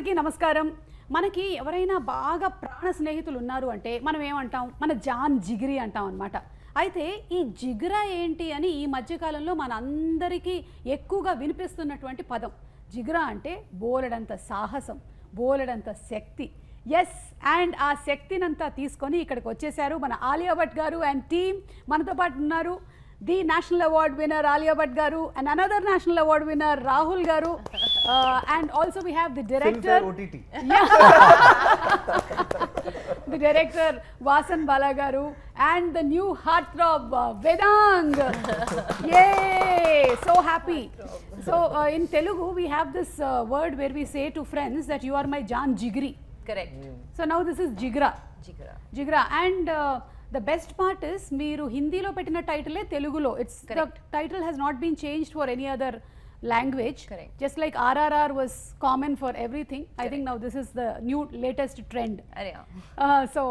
అందరికీ నమస్కారం. మనకి ఎవరైనా బాగా ప్రాణ స్నేహితులు ఉన్నారు అంటే మనం ఏమంటాం, మన జాన్ జిగిరి అంటాం అన్నమాట. అయితే ఈ జిగ్రా ఏంటి అని ఈ మధ్యకాలంలో మన అందరికీ ఎక్కువగా వినిపిస్తున్నటువంటి పదం. జిగ్రా అంటే బోలెడంత సాహసం, బోలెడంత శక్తి. ఎస్, అండ్ ఆ శక్తినంతా తీసుకొని ఇక్కడికి వచ్చేసారు మన ఆలియా భట్ గారు అండ్ టీమ్ మనతో పాటు ఉన్నారు. The National Award winner Alia Bhatt garu and another National Award winner Rahul garu, and also we have the director OTT. The director Vasan Bala garu and the new heartthrob Vedang. Yay, so happy. So in Telugu we have this word where we say to friends that you are my Jan Jigri. Correct. So now this is Jigra. Jigra. And the best part is మీరు హిందీలో పెట్టిన టైటిలే తెలుగులో. It's the title has not been changed for any other language. Correct. Just like RRR was common for everything. Correct. I think now this is the new latest trend. So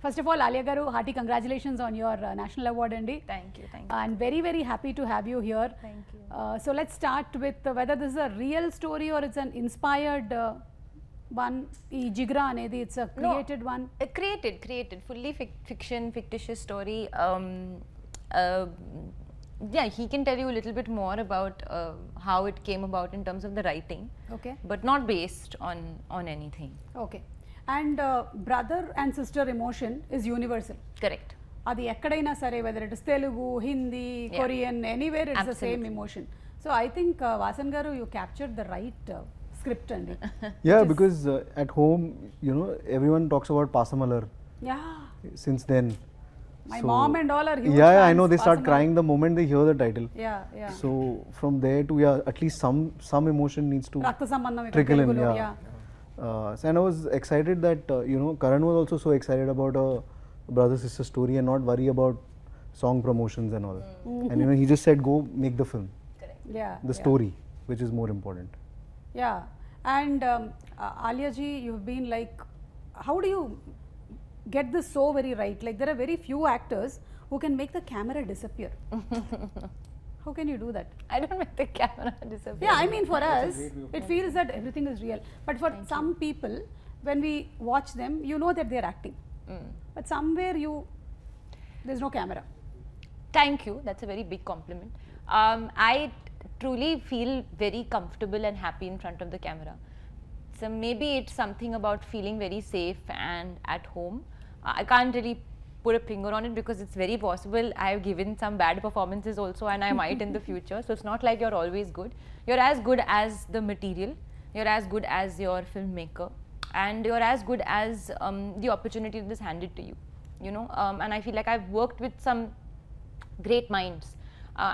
first of all, Alia garu, hearty congratulations on your national award andi. Thank you. And very very happy to have you here. Thank you. So let's start with whether this is a real story or it's an inspired one. ఈ జిగ్రా అనేది it's a created one. Created fully fiction, fictitious story. Yeah, he can tell you a little bit more about how it came about in terms of the writing. Okay. But not based on anything. Okay. And brother and sister emotion is universal. Correct. అది ఎక్కడైనా సరే, whether it is Telugu, Hindi, Korean, anywhere it's the same emotion. So I think Vasan garu, you captured the right script and Yeah, because at home, you know, everyone talks about Pasamalar. Yeah, Since then, my mom and all are huge yeah, I fans, know they start Vasan crying the moment they hear the title. Yeah. So from there to at least some emotion needs to రక్త సంబంధం ఇక్కడ trickle in. తెలుగులో. Yeah. And I was excited that you know, Karan was also so excited about a brother sister story and not worry about song promotions and all. And you know, he just said go make the film, the story, which is more important. Yeah. And Alia ji, you've been like, how do you get this so very right? Like there are very few actors who can make the camera disappear. How can you do that? I don't make the camera disappear. Yeah, I mean for us, it feels that everything is real. But for some people, when we watch them, you know that they're acting. But somewhere there's no camera. Thank you. That's a very big compliment. I truly feel very comfortable and happy in front of the camera. So maybe it's something about feeling very safe and at home. I can't really put a finger on it because it's very possible I have given some bad performances also, and I might in the future. So it's not like you're always good. You're as good as the material. You're as good as your filmmaker, and you're as good as the opportunity that is handed to you. You know, and I feel like I've worked with some great minds.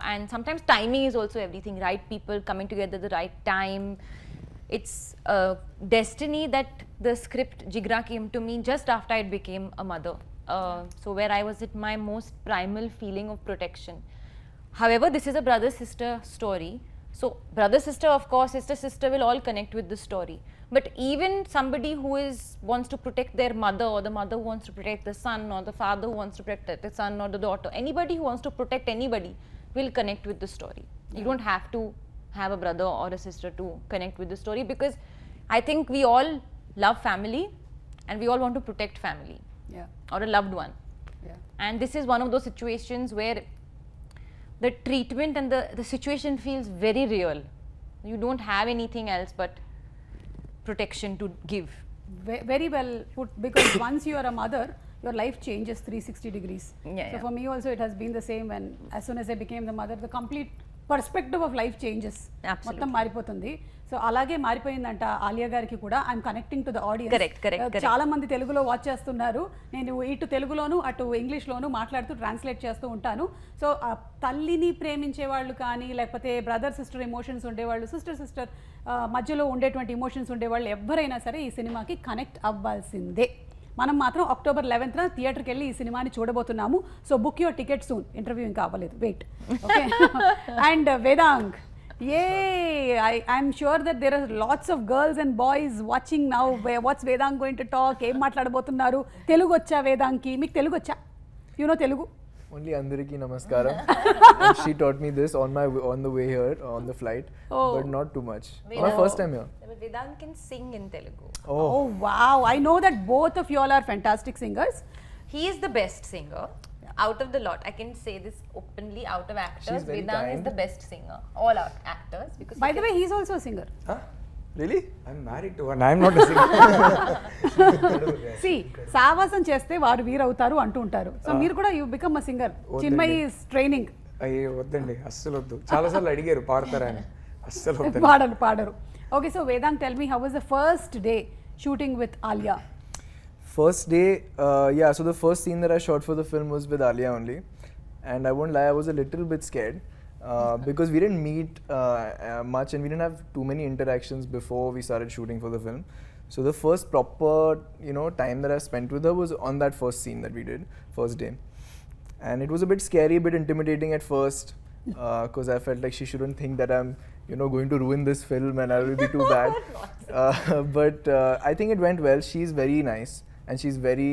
And sometimes timing is also everything. Right people coming together at the right time. It's destiny that the script Jigra came to me just after I became a mother. So where I was at my most primal feeling of protection. However, this is a brother-sister story. So brother-sister, of course, sister-sister will all connect with the story. But even somebody who wants to protect their mother, or the mother who wants to protect the son, or the father who wants to protect the son or the daughter, anybody who wants to protect anybody will connect with the story. You don't have to have a brother or a sister to connect with the story, because I think we all love family and we all want to protect family. Or a loved one. And this is one of those situations where the treatment and the situation feels very real. You don't have anything else but protection to give. Very well put, because once you are a mother, your life changes 360 degrees. So for me also it has been the same, when as soon as I became the mother, the complete perspective of life changes. మొత్తం మారిపోతుంది. So అలాగే మారిపోయిందంట ఆలియా గారికి కూడా. I'm connecting to the audience. Correct. చాలా మంది తెలుగులో watch చేస్తున్నారు. నేను ఇటు తెలుగులోను అటు ఇంగ్లీష్లోను మాట్లాడుతూ ట్రాన్స్లేట్ చేస్తూ ఉంటాను. సో తల్లిని ప్రేమించే వాళ్ళు కానీ, లేకపోతే బ్రదర్ సిస్టర్ ఎమోషన్స్ ఉండేవాళ్ళు, సిస్టర్ మధ్యలో ఉండేటువంటి ఎమోషన్స్ ఉండేవాళ్ళు ఎవరైనా సరే ఈ సినిమాకి కనెక్ట్ అవ్వాల్సిందే. మనం మాత్రం October 11th థియేటర్కి వెళ్ళి ఈ సినిమాని చూడబోతున్నాము. So book your ticket soon. Interview ఇంకా అవ్వలేదు, wait. Okay. And Vedang, I'm sure that there are lots of girls and boys watching now. What's Vedang going to talk? ఏం మాట్లాడబోతున్నారు? తెలుగు వచ్చా వేదాంగ్కి? మీకు తెలుగు వచ్చా? You know Telugu? Only Andariki Namaskaram. And she taught me this on the way here on the flight, but not too much. My first time here. But Vedang can sing in Telugu. Oh wow, I know that both of you all are fantastic singers. He is the best singer out of the lot. I can say this openly out of actors. She's very Vedang is kind. the best singer. All out actors. Because By the way, he's also a singer. Huh? Really? I'm married to one. I'm not a singer. See, సావాసం చేస్తే వారు వీరవుతారు అంటూ ఉంటారు. So మీరు కూడా you become a singer. Chinmayi is training. అయ్యో వద్దండి, అస్సలు వద్దు. చాలాసార్లు అడిగారు పాడతారా అని, అస్సలు వద్దండి. పాడరు. Okay, so Vedang, tell me, how was the first day shooting with Alia? First day, so the first scene that I shot for the film was with Alia only, and I won't lie, I was a little bit scared because we didn't meet much and we didn't have too many interactions before we started shooting for the film. So the first proper, time that I spent with her was on that first scene that we did, first day, and it was a bit scary, a bit intimidating at first because I felt like she shouldn't think that I'm going to ruin this film and I will be too bad. But I think it went well. She's very nice and she's very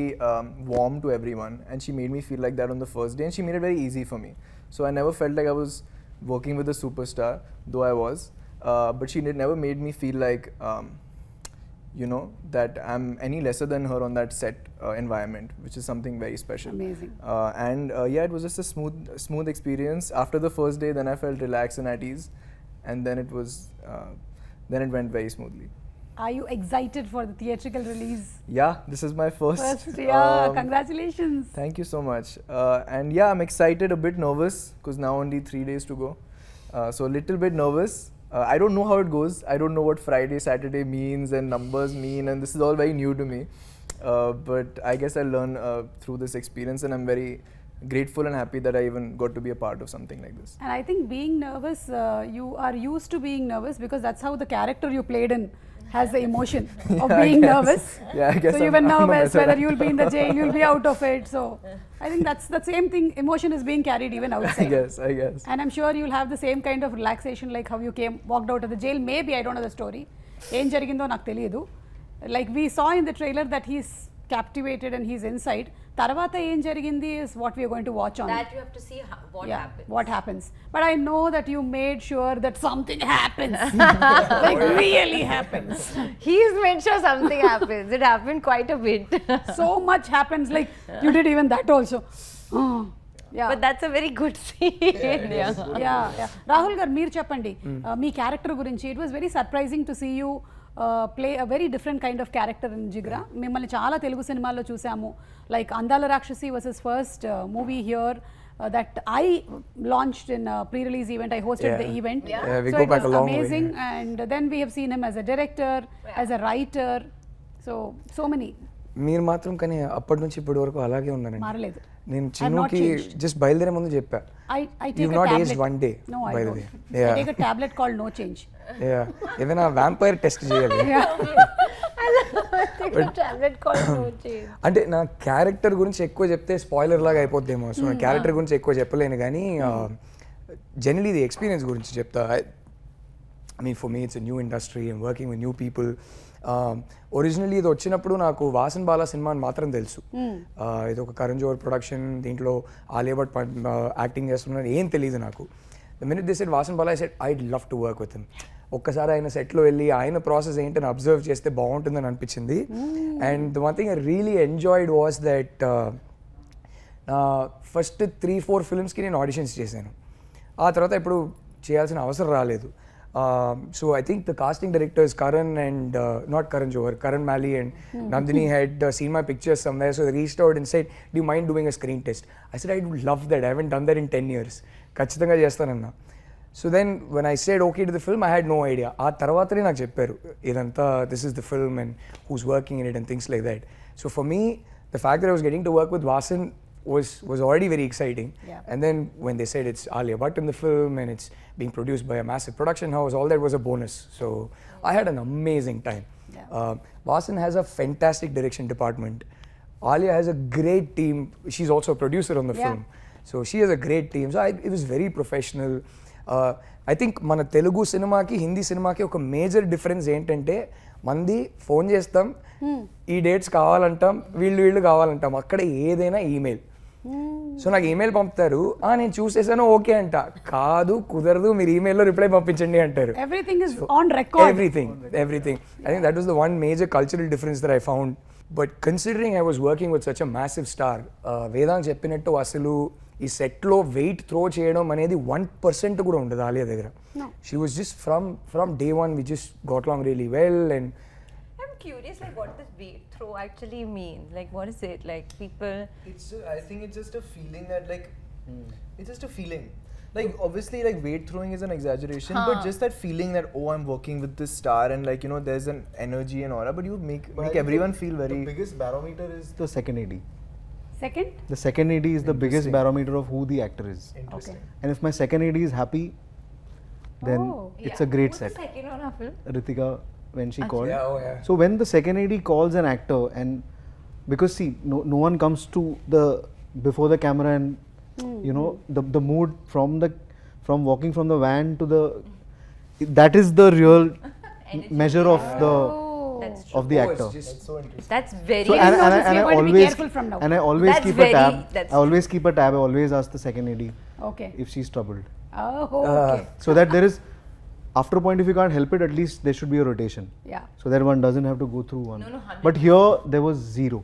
warm to everyone, and she made me feel like that on the first day, and she made it very easy for me. So I never felt like I was working with a superstar, though I was, but she never made me feel like that I'm any lesser than her on that set environment, which is something very special. Amazing. It was just a smooth experience. After the first day, then I felt relaxed and at ease, and then it went very smoothly. Are you excited for the theatrical release? Yeah, this is my first. Congratulations. Thank you so much. I'm excited, a bit nervous because now only 3 days to go. So a little bit nervous. I don't know how it goes. I don't know what Friday, Saturday means and numbers mean, and this is all very new to me. But I guess I'll learn through this experience, and I'm very grateful and happy that I even got to be a part of something like this. And I think being nervous, you are used to being nervous because that's how the character you played in has the emotion of being nervous. Yeah, I guess so you were I'm a nervous method whether you'll be in the jail, you'll be out of it. So I think that's the same thing. Emotion is being carried even outside. I guess. And I'm sure you'll have the same kind of relaxation like how you walked out of the jail. Maybe, I don't know the story. ఏం జరిగిందో నాకు తెలియదు. Like we saw in the trailer that he's captivated and he's inside. తర్వాత ఏం జరిగింది is what we are going to watch on. That you have to see what happens. But I know that you made sure that something happens. Like really happens. He's made sure something happens. It happened quite a bit. So much happens, like you did even that also. Yeah. But that's a very good scene. Yeah. Rahul garu, meer cheppandi. Me character గురించి. It was very surprising to see you play a very different kind of character in Jigra. మిమ్మల్ని చాలా తెలుగు సినిమాల్లో చూసాము. Like అందాల రాక్షసి was his first movie here that I launched in a pre-release event. I hosted the event. We So go it back was a long amazing. way. And then we have seen him as a director, as a writer. So many. మీరు మాత్రం కానీ అప్పటి నుంచి ఇప్పటి వరకు అలాగే ఉన్నానండి. మారలేదు. నేను చిన్నుకి జస్ట్ బయలుదేరే ముందు చెప్పా, I take you've a not tablet. aged one day, No, I by the don't. way. I Yeah. take a tablet called No Change. ఏదైనా వ్యాంపైర్ టెస్ట్ చేయాలి. Tablet called No Change. అంటే నా క్యారెక్టర్ గురించి ఎక్కువ చెప్తే స్పాయిలర్ లాగా అయిపోద్దేమో, so నా character గురించి ఎక్కువ చెప్పలేను కానీ జనరలీ ది ఎక్స్పీరియన్స్ గురించి చెప్తా. I mean, for me, it's a new industry. I'm working with new people. Originally ఇది వచ్చినప్పుడు నాకు వాసన్ బాలా సినిమా అని మాత్రం తెలుసు. ఇది ఒక కరణ్ జోహర్ ప్రొడక్షన్, దీంట్లో ఆలియా భట్ యాక్టింగ్ చేస్తున్నారు, ఏం తెలియదు నాకు. The minute this said Vasan Bala, I said I'd love to work with him. ఒక్కసారి ఆయన సెట్లో వెళ్ళి ఆయన ప్రాసెస్ ఏంటని అబ్జర్వ్ చేస్తే బాగుంటుందని అనిపించింది. And the one thing I really enjoyed was that first 3-4 ఫిల్మ్స్కి నేను ఆడిషన్స్ చేశాను. ఆ తర్వాత ఇప్పుడు చేయాల్సిన అవసరం రాలేదు. So I think the casting directors Karan and not Karan Johar, Karan Mali and Nandini had seen my pictures somewhere, so they reached out and said, do you mind doing a screen test? I said, I would love that. I haven't done that in 10 years. ఖచ్చితంగా చేస్తానన్నా. So then when I said okay to the film, I had no idea. ఆ తర్వాతనే నాకు చెప్పారు ఇదంతా, this is the film and who's working in it and things like that. So for me, the fact that I was getting to work with Vasan was already very exciting. And then when they said it's Alia Bhatt in the film and it's being produced by a massive production house, all that was a bonus. So I had an amazing time. Vasan has a fantastic direction department. Alia has a great team. She's also a producer on the film. So she has a great team. So it was very professional. I think మన తెలుగు సినిమాకి హిందీ సినిమాకి ఒక major difference ఏంటంటే, మంది phone చేస్తాం, ఈ dates కావాలంటాం, వీళ్ళు కావాలంటాం. అక్కడ ఏదైనా ఈమెయిల్. సో నాకు ఈమెయిల్ పంపుతారు, నేను చూసేసాను ఓకే అంట, కాదు కుదరదు మీరు ఈమెయిల్లో రిప్లై పంపించండి అంటారు. Everything is on record. Everything. I think that was the one major cultural difference that I found. But considering I was working with such a massive star, Vedang చెప్పినట్టు అసలు ఈ సెట్లో వెయిట్ త్రో చేయడం అనేది 1% కూడా ఉండదు ఆలియా దగ్గర. She was just from day one we just got along really well. And I'm curious, like, what does weight throw actually mean? Like, what is it? Like, people. I think it's just a feeling that like, it's just a feeling. Like obviously, like weight throwing is an exaggeration, but just that feeling that I'm working with this star and like there's an energy and aura, but you make everyone feel very. The biggest barometer is the second AD. Second? The second AD is the biggest barometer of who the actor is. Interesting. And if my second AD is happy, then it's a great Who's set. the second on our film? Ritika, when she called. yeah. So when the second AD calls an actor, and because see, no one comes to the before the camera and the mood from walking from the van to the, that is the real measure of the That's of the Oh, actor. it's just So interesting. That's very. So and You're I going to be always careful from now. and I always That's keep a very- tab. that's I always keep a tab. I always ask the second AD Okay. if she's troubled, Oh, okay. so that there is, after a point, if you can't help it, at least there should be a rotation, Yeah. so that one doesn't have to go through one. No, 100%. But here there was zero.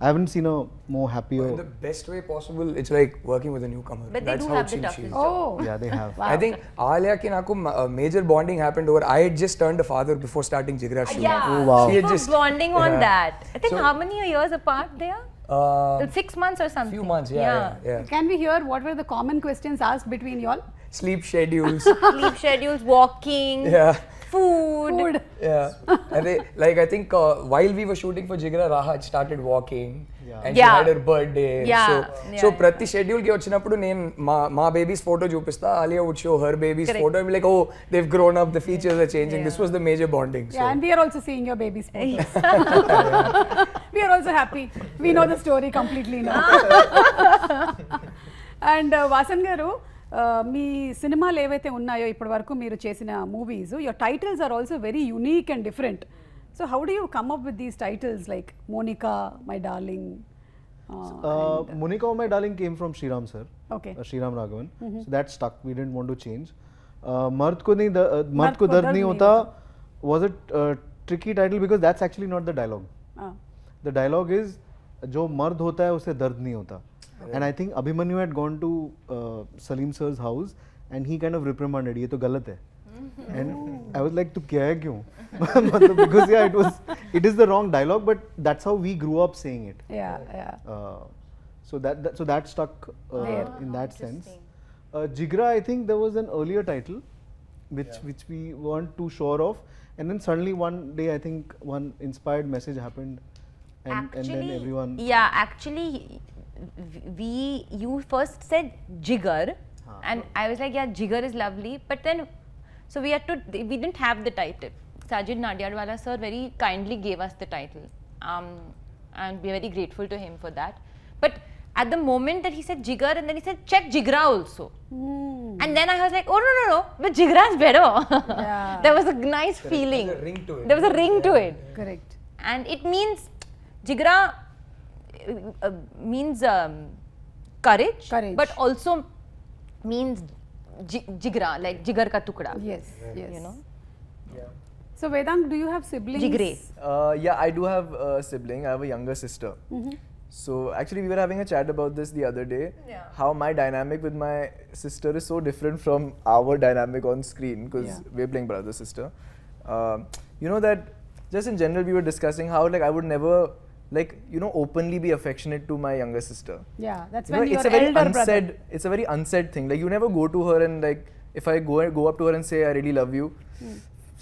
I haven't seen a more happier. in the best way possible, it's like working with a newcomer. But they That's do how have the chill she toughest is. job. Oh. Yeah, they have. Wow. I think Alia ki naku major bonding happened over. I had just turned a father before starting Jigra shoot. Yeah. Oh, wow. She had People just bonding on yeah. that. I think So- how many years apart they are? 6 months or something. Few months, yeah. Can we hear what were the common questions asked between y'all? Sleep schedules. Sleep schedules, walking, Yeah. food. Yeah. And like I think while we were shooting for Jigra, Rahat started walking. And she Yeah. had her birthday. Yeah. So ప్రతి schedule కి వచ్చినప్పుడు నేను మా babies photo చూపిస్తా, Alia would show her babies Correct. Photo, and like, oh, they've grown up, the features are changing. This was the major bonding. Yeah, and we are also seeing your baby's photos. We are also happy. We know the story completely now. And Vasan garu, మీ సినిమాలు ఏవైతే ఉన్నాయో ఇప్పటి వరకు మీరు చేసిన movies, your titles are also very unique and different. So how do you come up with these titles like Monica, My Darling? Monica, My Darling came from Sriram sir. Okay. Sriram Raghavan. So that stuck. We didn't want to change. Mard ko dard nahi hota was a tricky title because that's actually not the dialogue. The dialogue is jo mard hota hai usse dard nahi hota. And I think Abhimanyu had gone to Salim sir's house and he kind of reprimanded, ye to galat hai. And I was like, tu kya hai kyun? Because yeah, it is the wrong dialogue, but that's how we grew up saying it. Yeah. So that stuck in that sense. Jigra, I think there was an earlier title which we weren't too sure of, and then suddenly one day I think one inspired message happened, and then everyone. Yeah, actually, you first said Jigar, and I was like, yeah, Jigar is lovely, but then so we didn't have the title. Sajid Nadiadwala sir very kindly gave us the title, and we're very grateful to him for that. But at the moment that he said Jigar, and then he said check Jigra also, and then I was like, oh no, but Jigra is better. Yeah. There was a nice feeling. There was a ring to it. There was a ring to it. Correct. And it means Jigra means courage, but also means jigra, like jigar ka tukda. Yes. You know. Yeah. So Vedang, do you have siblings? Jigre. Yeah, I do have a sibling. I have a younger sister. So actually, we were having a chat about this the other day. Yeah. How my dynamic with my sister is so different from our dynamic on screen because we're playing brother sister. You know that just in general, we were discussing how like I would never openly be affectionate to my younger sister. Yeah, that's You know, when it's your a very elder unsaid. brother. It's a very unsaid thing. Like you never go to her and like if I go up to her and say I really love you,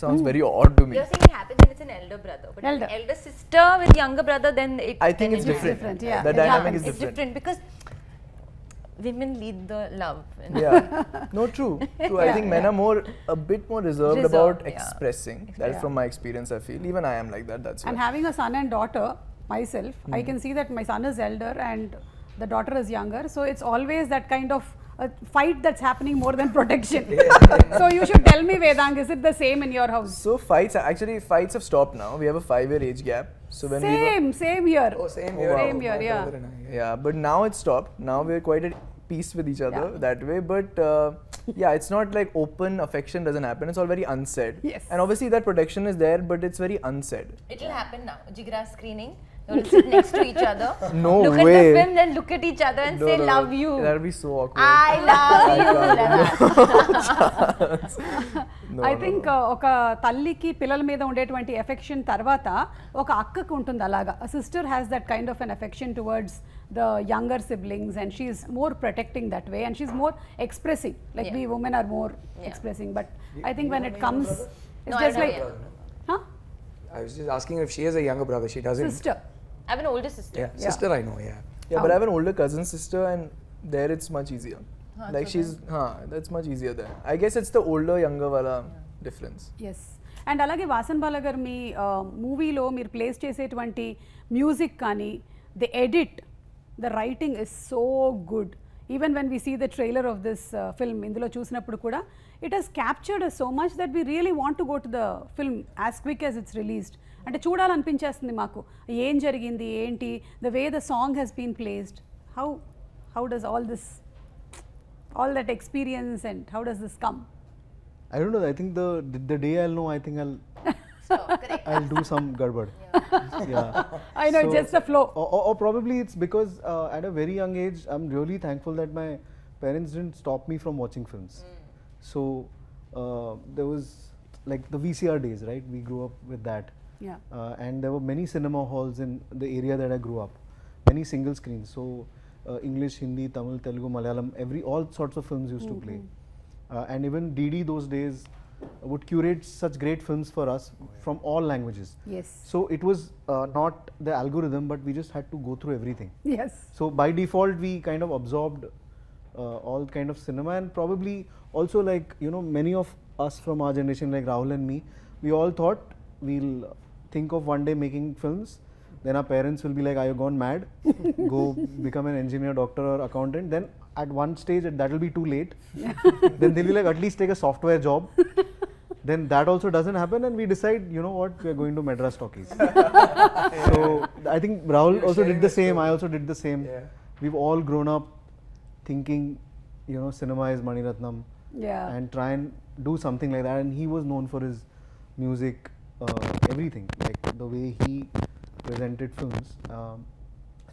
sounds very odd to me. You're saying it happens when it's an elder brother, but Elder. an elder sister with younger brother, then it. I think then it's it different. different, yeah. The It dynamic happens. is It's different. different because women lead the love. Yeah. No, true. I think men are a bit more reserved about Yeah. expressing. That's from my experience, I feel. Even I am like that. That's And why. having a son and daughter, myself, I can see that my son is elder and the daughter is younger. So it's always that kind of fight that's happening more than protection. So you should tell me, Vedang, is it the same in your house? So fights have stopped now. We have a 5-year age gap. So when Same here. Oh, same Oh, here. wow. Same here, yeah. yeah, but now it's stopped. Now we're quite at peace with each other that way. But yeah, it's not like open affection doesn't happen. It's all very unsaid. Yes. And obviously that protection is there, but it's very unsaid. It'll happen now. Jigra screening. They'll sit next to each other. No look way. at the film, then look at each other and say, love you. That'll be so awkward. I love you. I think ఒక తల్లికి పిల్లల మీద ఉండేటువంటి affection తర్వాత ఒక అక్కకు ఉంటుంది అలాగా sister has that kind of an affection towards the younger siblings and she's more protecting that way and she's more expressing like we women are more expressing but I think when it comes it's just like I was just asking if she has a younger brother. She doesn't. Sister I have an older sister. Yeah, sister I know. Yeah. Yeah, but I have an older cousin sister, and there it's much easier. Like she's, that's much easier there. I guess it's the older younger wala difference. Yes and అలాగే వాసన్ బాల గారు మీ మూవీలో మీరు place చేసేటువంటి music కానీ the edit the writing is so good even when we see the trailer of this film ఇందులో చూసినప్పుడు కూడా it has captured so much that we really want to go to the film as quick as it's released అంటే చూడాలనిపించేస్తుంది మాకు ఏం జరిగింది ఏంటి the way the song has been placed how does all that experience and how does this come? I don't know. I think the day I'll know, I think I'll do some gadbad. Yeah. I know, just the flow. Or probably it's because at a very young age, I'm really thankful that my parents didn't stop me from watching films. So there was like the VCR days, right? We grew up with that. Yeah. And there were many cinema halls in the area that I grew up. Many single screens. So English, Hindi, Tamil, Telugu, Malayalam, all sorts of films used to play. And even DD those days would curate such great films for us from all languages. Yes. So it was not the algorithm, but we just had to go through everything. Yes. So by default, we kind of absorbed all kind of cinema, and probably also like, you know, many of us from our generation, like Rahul and me, we all thought we'll think of one day making films. Then our parents will be like, are you gone mad? Go become an engineer, doctor or accountant. Then at one stage that will be too late. Then they'll be like, at least take a software job. Then that also doesn't happen, and we decide, you know what, we are going to Madras Talkies. So I think Rahul also did the same. I also did the same. Yeah. We've all grown up thinking, you know, cinema is Mani Ratnam. Yeah. And try and do something like that. And he was known for his music, everything, like the way he presented films.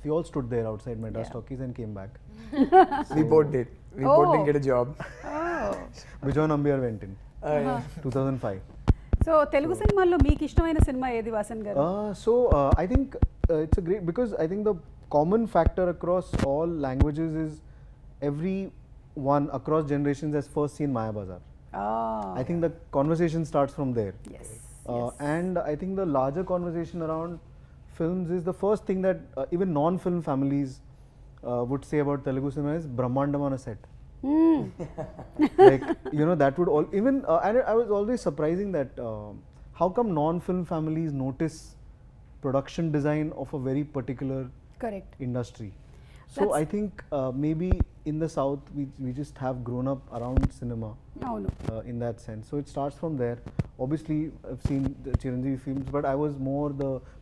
We all stood there outside Madras Talkies and came back. We both did. We both didn't get a job. Bijoy Nambiar went in 2005. So Telugu సినిమాల్లో మీకు ఇష్టమైన cinema ఏది వాసన్ గారు? So I think it's a great, because I think the common factor across all languages is everyone across generations has first seen Maya Bazaar. I think the conversation starts from there. Yes. And I think the larger conversation around films is the first thing that even non-film families would say about Telugu cinema is Brahmandam on a set. Like, you know, that would all even and I was always surprising that how come non-film families notice production design of a very particular Correct. industry. So I think maybe in the south we just have grown up around cinema అవును. in that sense. So it starts from there. Obviously I've seen the Chiranjeevi films, but I was more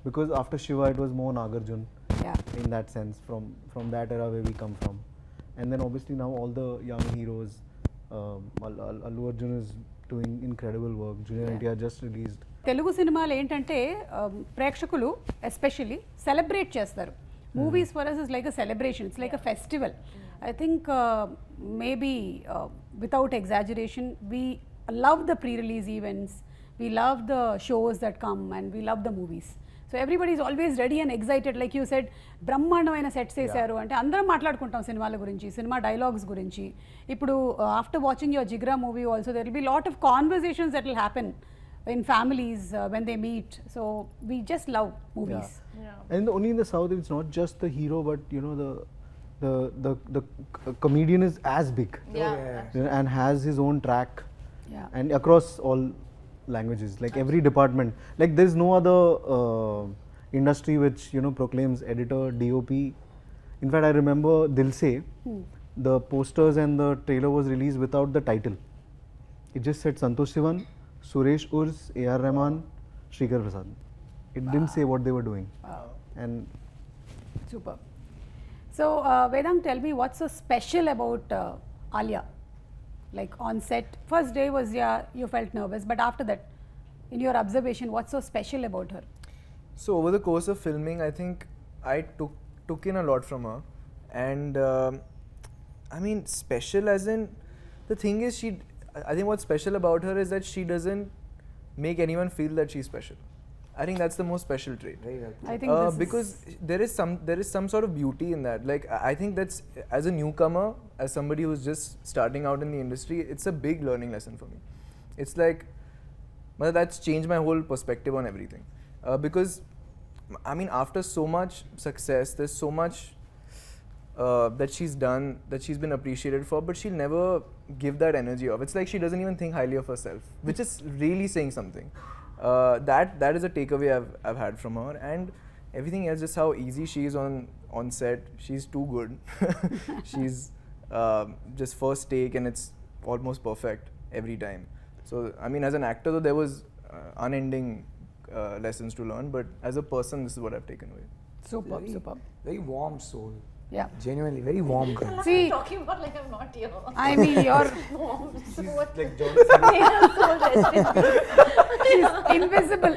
because after Shiva it was more Nagarjun Yeah. in that sense, from that era where we come from. And then obviously now all the young heroes, Allu Arjun is doing incredible work. Junior NTR just released. Telugu సినిమాలు ఏంటంటే ప్రేక్షకులు especially celebrate చేస్తారు. Movies for us is like a celebration, it's like a festival. I think maybe without exaggeration we love the pre release events, we love the shows that come and we love the movies. So everybody is always ready and excited. Like you said, బ్రహ్మాండమైన sets వేశారు అంటే అందరం మాట్లాడుకుంటాం సినిమాల గురించి, cinema dialogues గురించి. ఇప్పుడు after watching your Jigra movie also there will be lot of conversations that will happen in families when they meet. So we just love movies. And only in the south it's not just the hero, but you know the comedian is as big. You know, and has his own track. And across all languages, like every department, like there's no other industry which, you know, proclaims editor, DOP. In fact, I remember Dil Se, the posters and the trailer was released without the title. It just said Santosh Sivan, Suresh Urs, A.R. Rahman, Shrikar Prasad. It didn't say what they were doing. Wow. And Super. So, Vedang, tell me what's so special about Alia? Like on set, first day was, yeah, you felt nervous, but after that, in your observation, what's so special about her? So over the course of filming, I think I took in a lot from her, and I mean special as in, the thing is I think what's special about her is that she doesn't make anyone feel that she's special. I think that's the most special trait. I think this because there is some sort of beauty in that. Like I think that's, as a newcomer, as somebody who's just starting out in the industry, it's a big learning lesson for me. It's like, well, that's changed my whole perspective on everything. Because I mean, after so much success, there's so much that she's done, that she's been appreciated for, but she'll never give that energy off. It's like she doesn't even think highly of herself, which is really saying something. That is a takeaway I've had from her, and everything else, just how easy she is on set. She's too good. She's just first take, and it's almost perfect every time. So I mean, as an actor, though, there was unending lessons to learn, but as a person, this is what I've taken away. superb, superb. Very warm soul. Yeah. Genuinely, very warm girl. See, Talking about like I'm not here. I mean, you're Like she's invisible.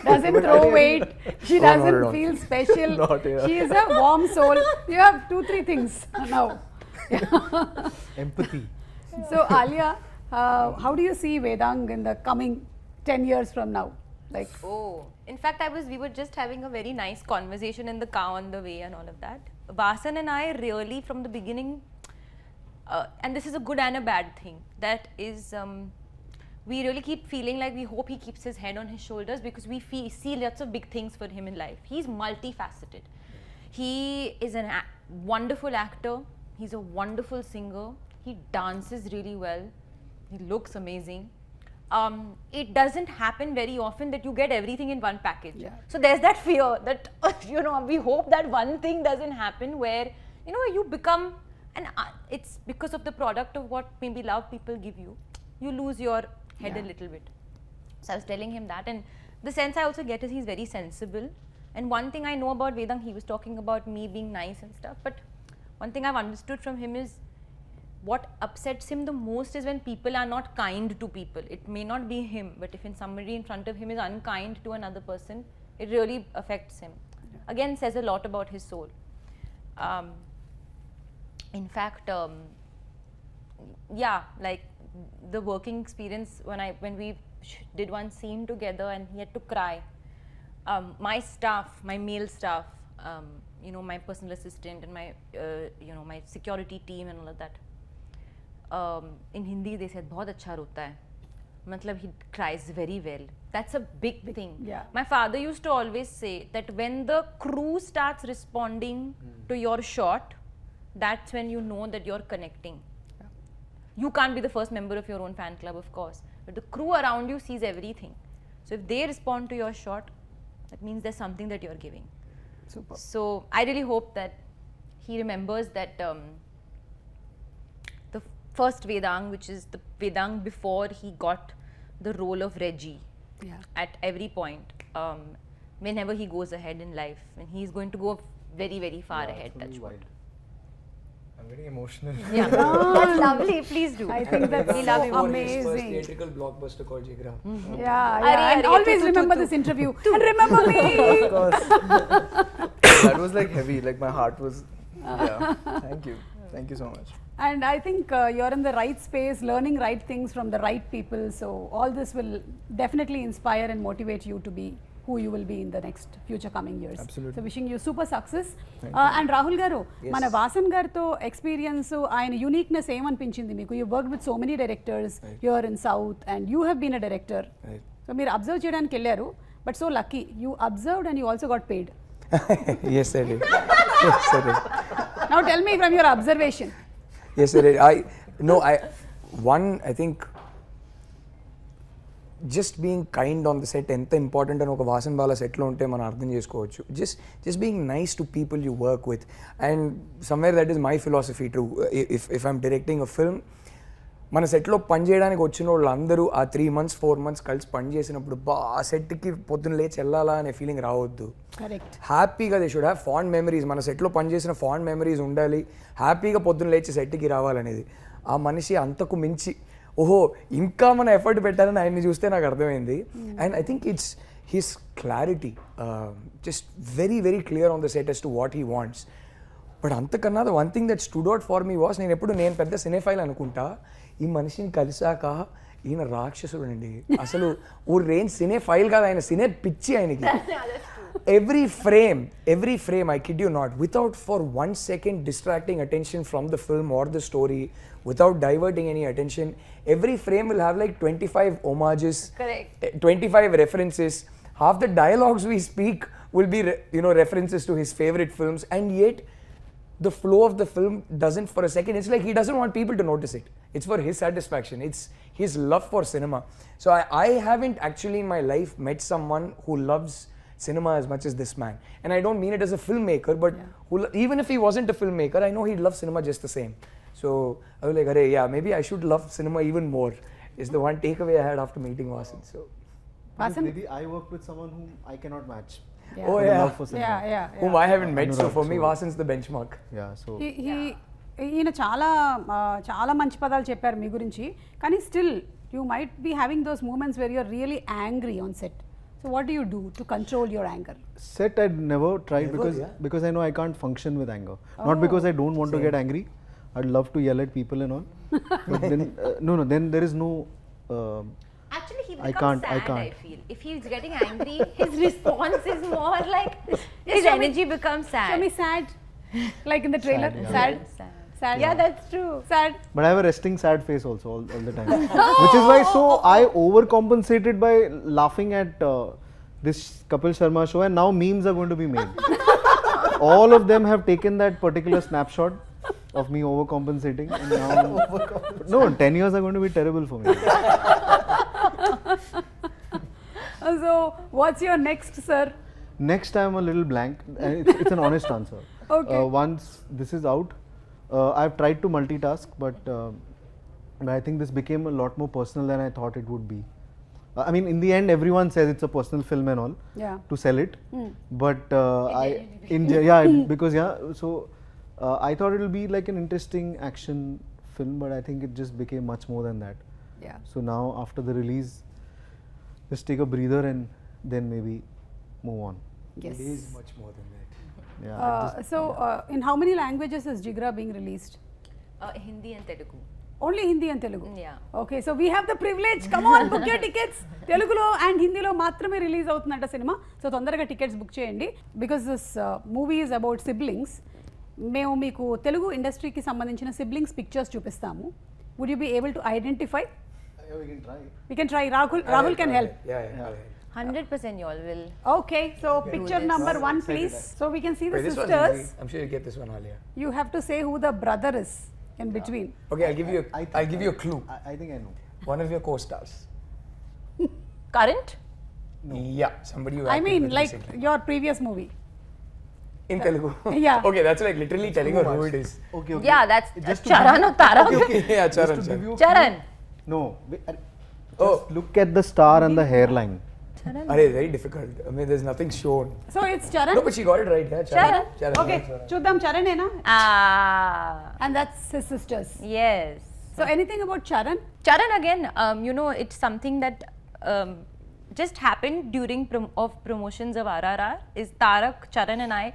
Doesn't throw weight. She not at doesn't all. feel special. Not here. She is a warm soul. You have 2-3 things now. empathy. So Alia, how do you see Vedang in the coming 10 years from now? Like, Oh, in fact, we were just having a very nice conversation in the car on the way and all of that. Vasan and I really, from the beginning, and this is a good and a bad thing, that is, we really keep feeling like we hope he keeps his head on his shoulders, because we see lots of big things for him in life. He's multifaceted. He is a wonderful actor. He's a wonderful singer. He dances really well. He looks amazing. It doesn't happen very often that you get everything in one package. Yeah. So there's that fear that, you know, we hope that one thing doesn't happen where, you know, you become, and it's because of the product of what maybe love people give you, you lose your head a little bit. So I was telling him that, and the sense I also get is he's very sensible. And one thing I know about Vedang, he was talking about me being nice and stuff, but one thing I've understood from him is, what upsets him the most is when people are not kind to people. It may not be him, but if somebody in front of him is unkind to another person, it really affects him. Again, says a lot about his soul. In fact, yeah, like the working experience when we did one scene together and he had to cry. My staff, my male staff, you know, my personal assistant and my, you know, my security team and all of that. In Hindi they said बहुत अच्छा रोता है, मतलब he cries very well. That's a big thing. Yeah. My father used to always say that when the crew starts responding to your shot, that's when you know that you're connecting. You can't be the first member of your own fan club, of course, but the crew around you sees everything. So if they respond to your shot, that means there's something that you're giving. super. So I really hope that he remembers that the first Vedang, which is the Vedang before he got the role of Reggie, Yeah. at every point, whenever he goes ahead in life, and he's going to go very, very far ahead. That's what. I'm getting emotional. Yeah, that's lovely. Please do. I think that's We love you. so His first amazing. theatrical blockbuster called Jigra. Yeah, Arey, yeah. And arey, always tu, tu, remember tu, this interview. And remember me. Of course. That was like heavy, like my heart was, yeah. Thank you so much. And I think you're in the right space, learning right things from the right people. So all this will definitely inspire and motivate you to be who you will be in the next future coming years. Absolutely. So wishing you super success. And Rahul garu, mana Vasan garto experience, ఆయన uniqueness ఏమనిపించింది మీకు? You worked with so many directors here in South, and you have been a director. Right. So మీరు observe చేయడానికి వెళ్ళారు, but so lucky, you observed and you also got paid. Yes, I did. Yes, I did. Now tell me from your observation. Yes, I did. I think just being kind on the set ఎంత important అని ఒక వాసన్ బాల సెట్లో ఉంటే మనం అర్థం చేసుకోవచ్చు. Just being nice to people you work with, and somewhere that is my philosophy to if I'm directing a film, మన సెట్లో పని చేయడానికి వచ్చిన వాళ్ళు అందరూ ఆ 3 months 4 months కలిసి పని చేసినప్పుడు ఆ సెట్కి పొద్దున్న లేచి వెళ్ళాలా అనే ఫీలింగ్ రావద్దు. కరెక్ట్. హ్యాపీగా they should have fond memories, మన సెట్లో పనిచేసిన ఫాండ్ మెమరీస్ ఉండాలి, హ్యాపీగా పొద్దున్న లేచి సెట్కి రావాలనేది. ఆ మనిషి అంతకు మించి ఓహో ఇంకా మన ఎఫర్ట్ పెట్టాలని ఆయన్ని చూస్తే నాకు అర్థమైంది. And I think it's his clarity, just very very clear on the set as to what he wants. But అంతకన్నా the one thing that stood out for me was, నేను పెద్ద సినేఫైల్ అనుకుంటా, ఈ మనిషిని కలిసాక ఈయన రాక్షసుడు అండి. అసలు ఓ రేంజ్ సినేఫైల్ కాదు, ఆయన సినే పిచ్చి ఆయనకి. Every frame, I kid you not, without for 1 second distracting attention from the film or the story, without diverting any attention, every frame will have like 25 homages, Correct. 25 references. Half the dialogues we speak will be references to his favorite films, and yet the flow of the film doesn't for a second. It's like he doesn't want people to notice it. It's for his satisfaction. It's his love for cinema. So I haven't actually in my life met someone who loves cinema as much as this man. And I don't mean it as a filmmaker, but even if he wasn't a filmmaker, I know he'd love cinema just the same. So I was like, yeah, maybe I should love cinema even more, is the one takeaway I had after meeting Vasan. So Vasan? Maybe I work with someone whom I cannot match. Yeah. Oh For the yeah. love for cinema. Yeah. Whom I haven't met, so Anurag, for me so- Vasan's the benchmark. Yeah, so ఈయన చాలా మంచి పదాలు చెప్పారు మీ గురించి, కానీ still you might be having those moments where you're really angry on set. So what do you do to control your anger? set I'd never tried Never, because yeah. because I know I can't function with anger. Not because I don't want to get angry. I'd love to yell at people and all. But then then there is no. Actually, he I becomes can't- I sad, can't. I feel. If he's getting angry, his response is more like his show me- energy becomes sad. Show me sad, like in the trailer. Sad, yeah. Sad. Yeah, that's true. Sad. But I have a resting sad face also all the time, which is why I overcompensated by laughing at this Kapil Sharma show, and now memes are going to be made. All of them have taken that particular snapshot of me overcompensating, and now 10 years are going to be terrible for me. So what's your next, sir? Next, I'm a little blank. And it's an honest answer. Okay. Once this is out, I've tried to multitask, but I think this became a lot more personal than I thought it would be. I mean, in the end, everyone says it's a personal film and all Yeah. to sell it. But because so I thought it will be like an interesting action film, but I think it just became much more than that. Yeah. So now, after the release, just take a breather and then maybe move on. Yes. It is much more than that. Yeah. In how many languages is Jigra being released? Hindi and Telugu. Only Hindi and Telugu? Yeah. Okay, so we have the privilege. Come on, book your tickets. Telugulo and Hindilo మాత్రమే release అవుతుందంట సినిమా. సో తొందరగా tickets book చేయండి. Because this movie is about siblings. మేము మీకు తెలుగు ఇండస్ట్రీకి సంబంధించిన సిబ్లింగ్స్ పిక్చర్స్ చూపిస్తాము. Would you be able to identify? We can try. We can try. Rahul can help. Yeah. 100% y'all will. Okay, so picture this. number 1 please. So we can see the Wait, this one's sisters. easy. I'm sure you get this one, Alia. You have to say who the brother is in between. Okay, I'll give you a clue. I think I know. One of your co-stars. Current? Yeah, somebody you I acted mean with like recently. your previous movie. In Telugu. Yeah. Okay, that's like literally telling her who it is. Okay. Yeah, that's Just to Charan or Tara. Yeah, Just Charan. to give you. Charan. No. Just look at the star and the hairline. Arey, very difficult. I mean, there's nothing shown. So it's Charan. No, but she got it right. Yeah, Charan. Charan. Okay, Charan. చూద్దాం చరణేనా? Ah. And that's his sisters. Yes. So anything about Charan? Charan again, it's something that just happened during promotions of RRR. Is Tarak, Charan and I,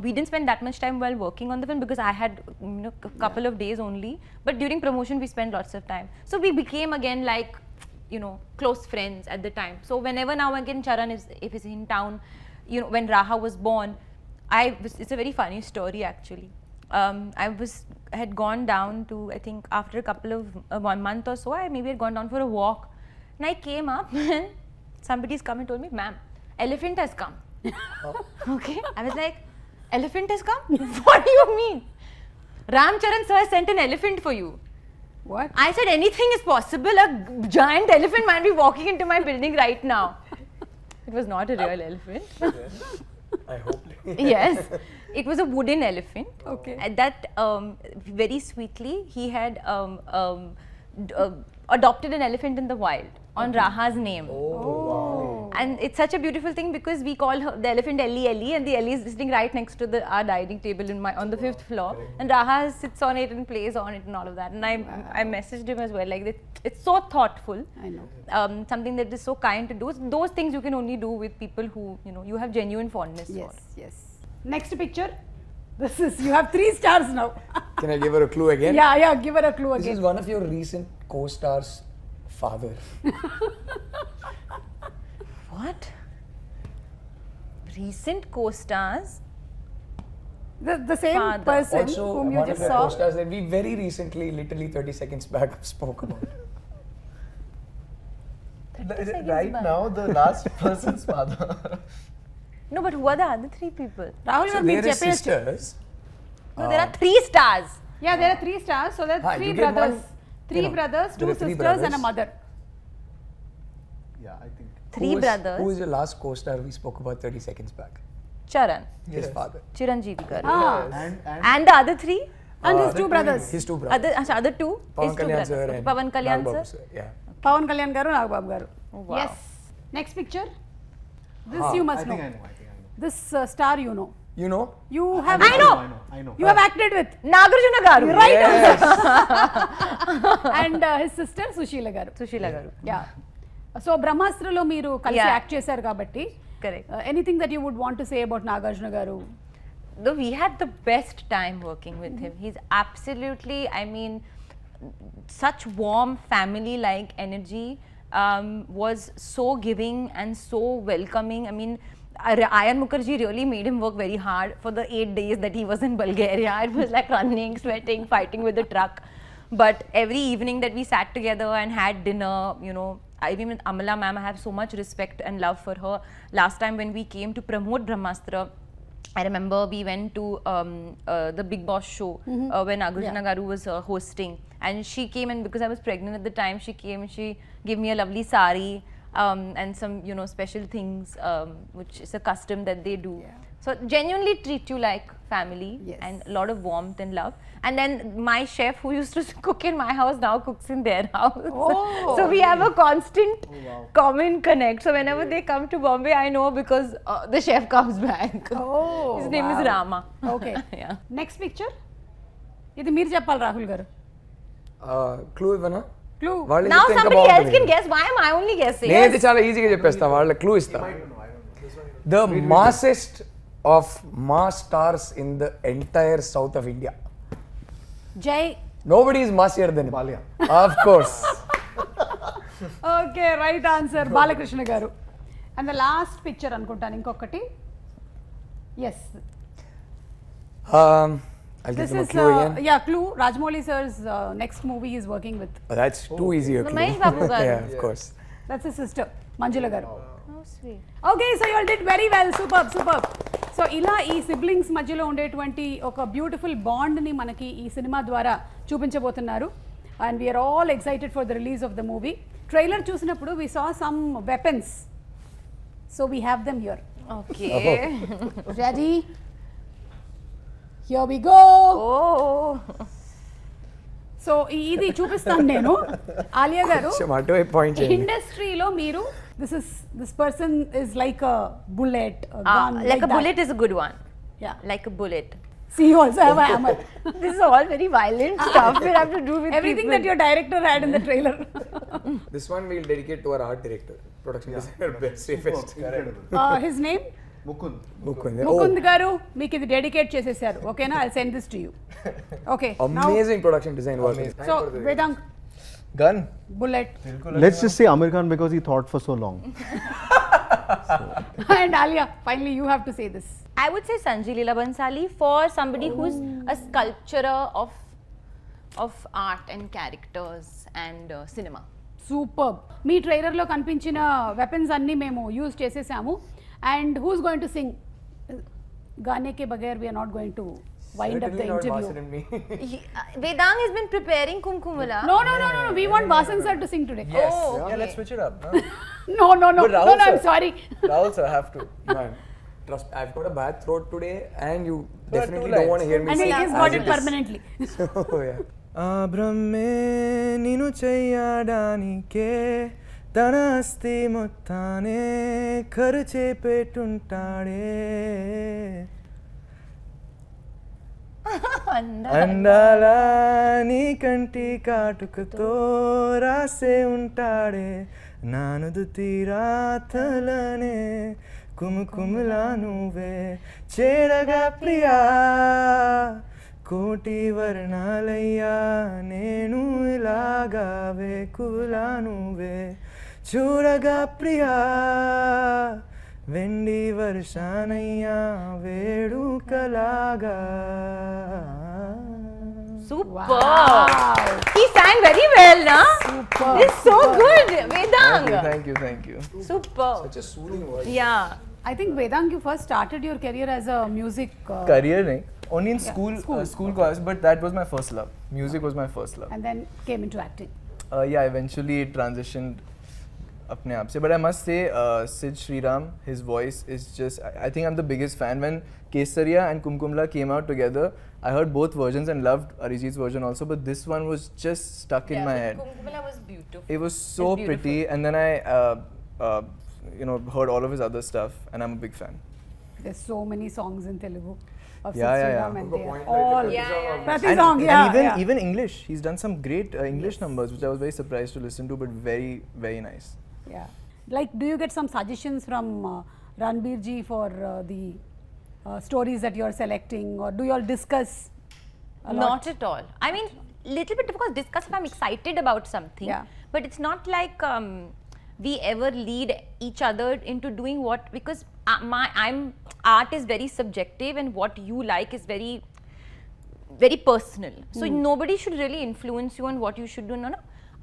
we didn't spend that much time while working on the film because I had a couple of days only. But during promotion we spent lots of time. So we became again like close friends at the time. So whenever now again Charan if he's in town, when Raha was born, it's a very funny story actually. I had gone down to, I think after a couple of 1 month or so, I maybe had gone down for a walk, and I came up and somebody's come and told me, ma'am, elephant has come. Okay, I was like, elephant has come? What do you mean? Ram Charan sir sent an elephant for you. What? I said anything is possible. A giant elephant might be walking into my building right now. It was not a real elephant. I hope. Yes, it was a wooden elephant. Okay. And that very sweetly he had adopted an elephant in the wild on Raha's name. Oh. And it's such a beautiful thing because we call her, the elephant Ellie, and the Ellie is sitting right next to our dining table on the 5th floor, and Raha sits on it and plays on it and all of that. And I messaged him as well, like it's so thoughtful. I know. Something that is so kind to do. Those things you can only do with people who you have genuine fondness for. Yes. Next picture. This is, you have 3 stars now. Can I give her a clue again? Yeah, give her a clue This again. is one of your recent co-stars' father. What? Recent co-stars? The same Father. person Also, whom you one of just your saw. co-stars that we very recently, literally 30 seconds back, spoke about. Right now, the last person's father. No, but who are the other 3 people? Rahul, So you there are have sisters. No, there are 3 stars. Yeah, there are 3 stars. So there are 3 you get brothers. one, 3 brothers, 2 there are 3 sisters, and a brothers. mother. Yeah, I think. 3 brothers. Who is your last co-star we spoke about 30 seconds back? Charan, His father. Chiranjeevi garu. And And the other 3? And his 2 brothers. His 2 brothers. Other 2? Pawan His 2 Kalyan brothers. sir Okay, and Pawan Kalyan Nagbabu sir. Yeah. Pawan Kalyan garu, Nagbabu garu. wow. Yes. Next picture. This you I must think know. I know. This star you know. You know? You have. I know. I know. You have acted with. Nagarjuna garu. Right. Yes. And his sister Sushila garu. Sushila garu. Yeah. So బ్రహ్మాస్త్రలో మీరు కలిసి Yeah. Act చేశారు కాబట్టి Correct. Anything that you would want to say about Nagarjuna garu. Though we had the best time working with him. He's absolutely, I mean, such warm family-like energy. Was so giving and so welcoming. I mean, Ayan Mukherjee really made him work very hard for the 8 days that he was in Bulgaria. It was like running, sweating, fighting with the truck. But every evening that we sat together and had dinner, even with Amala ma'am, I have so much respect and love for her. Last time when we came to promote Brahmastra, I remember we went to the Big Boss show when Nagarjuna garu was hosting, and she came, and because I was pregnant at the time, she came and she gave me a lovely sari and some special things, which is a custom that they do. So genuinely treat you like family. Yes. And a lot of warmth and love. And then my chef who used to cook in my house now cooks in their house. Oh. So we have a constant common connect. So whenever they come to Bombay, I know because the chef comes back. Oh, His name is Rama. Okay. Yeah. Next picture. ఇది మీరు చెప్పాలి రాహుల్ గారు. Clue ఇవ్వనా? Clue. వాళ్ళు Now చెప్తే ఇంకా somebody else బాగుంటుంది. can guess. Why am I only guessing? నేనైతే చాలా ఈజీగా చెప్పేస్తా, వాళ్ళ క్లూ ఇస్తా. The massest of mass stars in the entire south of India. జై. Nobody is massier than him. Alia. Of course. Okay, right answer Balakrishna garu. And the last picture అనుకుంటాను ఇంకొకటి. Yes, I'll give this them a is clue again. Yeah clue. Rajamouli sir's next movie is working with. That's too easy a clue. Mahesh Babu garu. Yeah, of course. That's his sister Manjula garu. Oh, sweet. Okay, so you all did very well. Super. So ఇలా ఈ siblings మధ్యలో ఉండేటువంటి ఒక beautiful బాండ్ని మనకి ఈ cinema ద్వారా చూపించబోతున్నారు. And we're all excited for the release of the movie. Trailer చూసినప్పుడు we saw some weapons, so we have them here. Okay. Ready? Here we go. Oh. So ఇది చూపిస్తాను నేను. ఆలియా గారు, కొంచెం అటువైపు పాయింట్ చేయండి. ఇండస్ట్రీలో మీరు this person is like a bullet, Like a bullet is a good one. Yeah. Like a bullet. See, you also have a hammer. This is all very violent stuff we have to do with Everything people. that your director had in the trailer. This one we'll dedicate to our art director, production designer, best safest. Incredible. His name? Mukund. Mukund. Mukund garu, మీకు ఇది dedicate చేసేసారు. ఓకేనా? I'll send this to you. Okay. Amazing production design work. So, Vedang, Gun. bullet, Let's just say Amir Khan because he thought for so long. and Alia. Finally, you have to say this. I would say Sanjay Leela Bansali for somebody who's a sculpturer of art and characters and cinema. Super. మీ ట్రైలర్లో కనిపించిన weapons అన్నీ మేము use చేసేసాము. And who's going to sing? గానే కే బగైర్ we're not going to wind up the Certainly not interview. Vasan and me. Vedang has been preparing Kumkumala. No. We want Vasan sir to sing today. Yes. Oh, Yeah, okay. let's switch it up. Huh? No. But Rahul I'm sir- sorry. Rahul sir, have to. Man, trust, I've got a bad throat today, and you But definitely two don't want to lines. hear me And he sing has as got it it is. permanently. So, yeah. ఆ బ్రహ్మే నిన్ను చెయ్యడానికే తన అస్థి మొత్తానే ఖర్చే పెట్టుంటాడే అందాల నీ కంటి కాటుకతో రాసే ఉంటాడే నానుదు తీరాతలనే కుముకుములా నువ్వే చేరగా ప్రియా కోటి వర్ణాలయ్యా నేను ఇలాగా వేకులా నువ్వే చూడగా ప్రియా వెండి వర్షానయ్యా వేడుకలాగా Super. He sang very well, na? Super. It's so good, Vedang. Thank you. Super. Such a soothing voice. Yeah. I think Vedang, you first started your career as a music. Career nahi, only in school school. class, but that was my first love. Music was my first love. And then came into acting. Yeah, eventually it transitioned apne aap se, but I must say Sid Sriram, his voice is just, I think I'm the biggest fan. When Kesaria and Kumkumla came out together, I heard both versions and loved Arijit's version also, but this one was just stuck in my head. Kumkumala was beautiful. It was so It's pretty, and then I heard all of his other stuff, and I'm a big fan. There's so many songs in Telugu of Yeah, Sid yeah, Sriram yeah. and Good they are point, all like Yeah. Prati And, song, and yeah. even English, he's done some great English numbers, which I was very surprised to listen to, but very, very nice. Yeah. Like, do you get some suggestions from Ranbir ji for the stories that you are selecting, or do you all discuss a lot? Not at all. I mean, little bit, because discuss if I'm excited about something. Yeah. But it's not like we ever lead each other into doing what, because art is very subjective, and what you like is very, very personal. So nobody should really influence you on what you should do. No.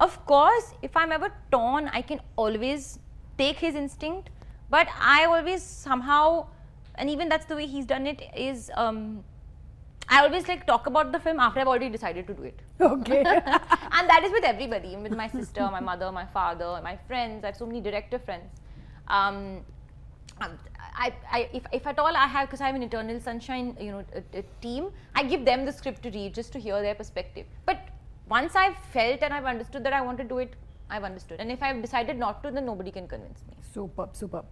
Of course, if I'm ever torn, I can always take his instinct, but I always somehow, and even that's the way he's done it, is I always like talk about the film after I've already decided to do it. Okay. And that is with everybody, with my sister, my mother, my father, my friends. I have so many director friends. If at all I have, because I have an Eternal Sunshine, a team, I give them the script to read just to hear their perspective. But once I've felt and I've understood that I want to do it, I've understood. And if I've decided not to, then nobody can convince me. Superb.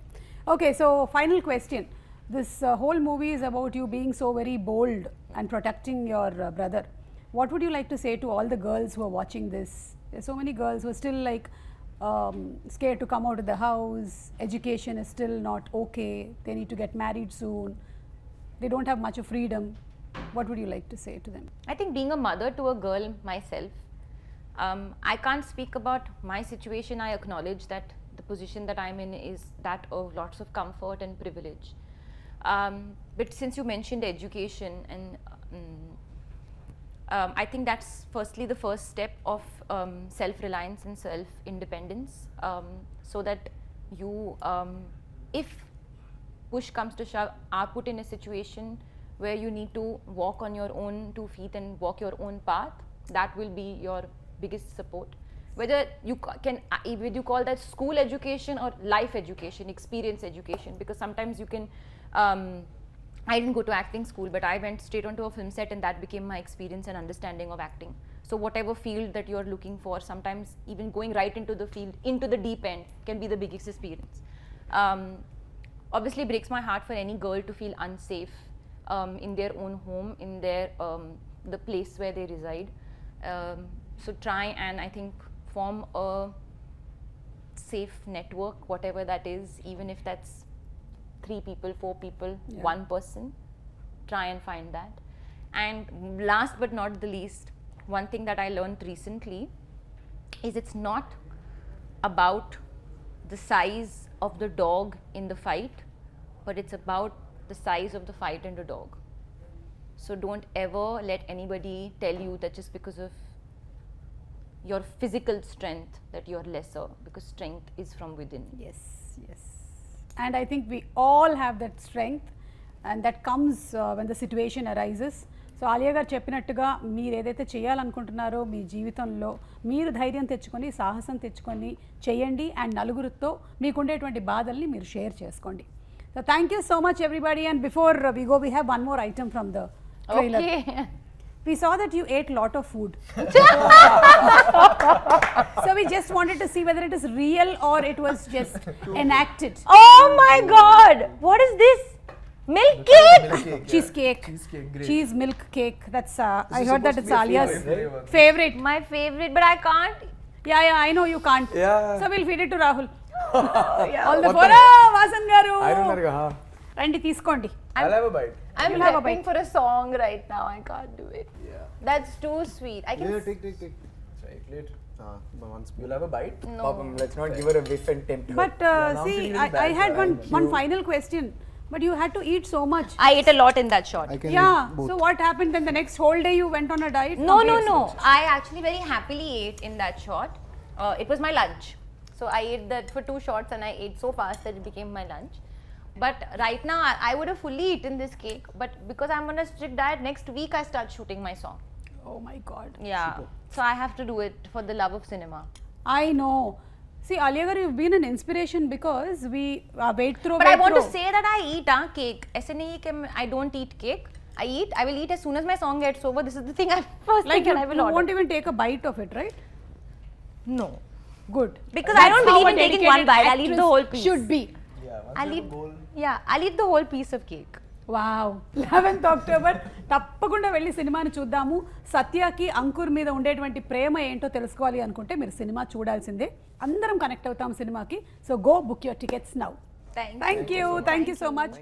Okay, so final question. This whole movie is about you being so very bold and protecting your brother. What would you like to say to all the girls who are watching this? There's so many girls who are still like scared to come out of the house. Education is still not okay. They need to get married soon. They don't have much of freedom. What would you like to say to them? I think being a mother to a girl myself, I can't speak about my situation. I acknowledge that the position that I'm in is that of lots of comfort and privilege. But since you mentioned education, and I think that's firstly the first step of self-reliance and self-independence, so that you, if push comes to shove, are put in a situation where you need to walk on your own 2 feet and walk your own path, that will be your biggest support. Whether you whether you call that school education or life education, experience education, because sometimes you can, I didn't go to acting school, but I went straight onto a film set, and that became my experience and understanding of acting. So whatever field that you're looking for, sometimes even going right into the field, into the deep end, can be the biggest experience. Obviously breaks my heart for any girl to feel unsafe in their own home, in their the place where they reside. So try and, I think, form a safe network, whatever that is, even if that's 3 people, 4 people, 1 person, try and find that. And last but not the least, one thing that I learned recently is it's not about the size of the dog in the fight, but it's about the size of the fight and the dog. So don't ever let anybody tell you that just because of your physical strength that you're lesser, because strength is from within. Yes. And I think we all have that strength, and that comes when the situation arises. So Alia గారు చెప్పినట్టుగా మీరు ఏదైతే చేయాలనుకుంటున్నారో మీ జీవితంలో మీరు ధైర్యం తెచ్చుకొని సాహసం తెచ్చుకొని చేయండి అండ్ నలుగురితో మీకుండేటువంటి బాధల్ని మీరు షేర్ చేసుకోండి. So thank you so much everybody and before we go we have one more item from the trailer. We saw that you ate lot of food. So we just wanted to see whether it is real or it was just enacted. Oh my god! What is this? Milk cake? Cheesecake. great. Cheese milk cake. That's I is heard that supposed it's to be a Alia's flavor. favorite. My favorite, but I can't. Yeah, I know you can't. Yeah. So we'll feed it to Rahul. Yeah. All the four. Vasan garu. I don't know. Randi తీసుకోండి. I'll have a bite. I'm You'll have a prepping bite. for a song right now. I can't do it. Yeah. That's too sweet. I can. Yeah, take. Try it later. Once. You'll have a bite? No. Papam, let's not give her a whiff and tempt her. But now I'm see, feeling really I bad had for one final question. But you had to eat so much. I ate a lot in that shot. I can Yeah. eat both. So what happened then? The next whole day you went on a diet? No. Complete- I actually very happily ate in that shot. It was my lunch. So I ate that for 2 shots and I ate so fast that it became my lunch. But right now I would have fully eaten this cake. But because I'm on a strict diet, next week I start shooting my song. Oh my God. Yeah. So I have to do it for the love of cinema. I know. See, Alia garu, you've been an inspiration because we wait through. But I want to say that I eat cake. ऐसे नहीं कि I don't eat cake. I will eat as soon as my song gets over. This is the thing first like thing I will you order. won't even take a bite of it, right? No. Good. Because I don't That's how believe a in taking one dedicated bite. I'll eat the actress whole piece. Should be. Yeah, once I'll you eat. have a bowl. Yeah, I'll eat the whole piece of cake. Wow 11th October తప్పకుండా వెళ్ళి సినిమాని చూద్దాము. సత్యకి అంకుర్ మీద ఉండేటువంటి ప్రేమ ఏంటో తెలుసుకోవాలి అనుకుంటే మీరు సినిమా చూడాల్సిందే. అందరం కనెక్ట్ అవుతాం సినిమాకి. So go book your tickets now. Thank you. Thank you so much.